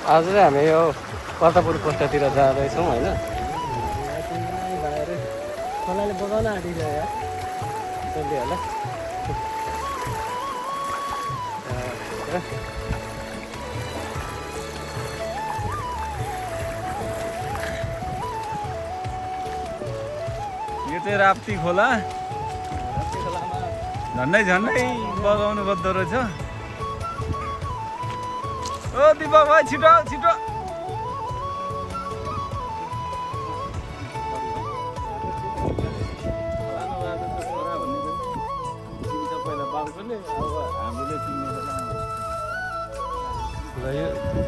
आज चाहिँ हामी यो कर्तापुर पोस्टतिर जाँदैछौँ होइन। खोलाले बगाउन आँटिन्छ यार जल्दी होला। यो चाहिँ राप्ती खोला झन्डै झन्डै बगाउनु पर्दो रहेछ। ओ दिपक भाइ छिटो छिटो।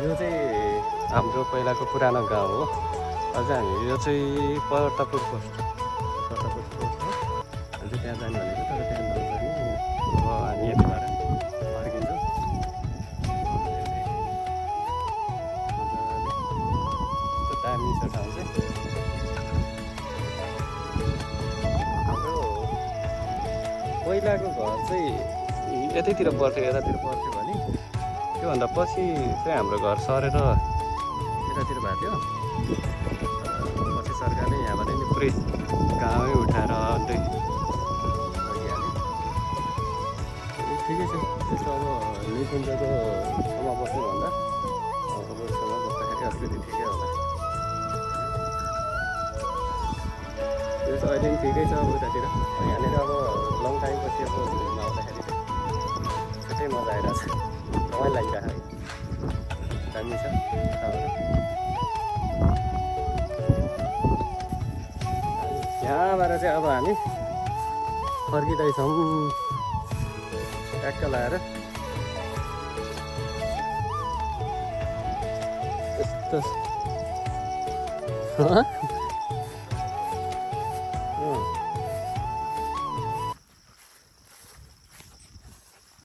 यो चाहिँ हाम्रो पहिलाको पुरानो गाउँ हो। अझ हामी यो चाहिँ कर्तापुर पोस्ट हो। अझ त्यहाँ जाने भनेको तर त्यहाँ नजाने। अब हामी यतिबाट फर्किन्छौँ। दामी छ ठाउँ चाहिँ। हाम्रो पहिलाको घर चाहिँ यतैतिर पर्थ्यो, यतातिर पर्थ्यो भने त्योभन्दा पछि चाहिँ हाम्रो घर सरेर यतातिर भएको थियो। पछि सरकारले यहाँबाट नि पुरै गाउँै उठाएर अन्त लगिहाल्यो। ठिकै छ। त्यस्तो अब निकुञ्जको ठाउँमा बस्नुभन्दा रोडसम्म बस्दाखेरि अलिकति ठिकै होला। त्यो चाहिँ अहिले पनि ठिकै छ। अब उतातिर यहाँनिर अब लङ टाइम पछि अब नआउँदाखेरि छुट्टै मजा आइरहेको छ। रमाइलो लागिरहेको है। दामी छ। यहाँबाट चाहिँ अब हामी फर्किँदैछौँ ट्याक्क लगाएर। यस्तो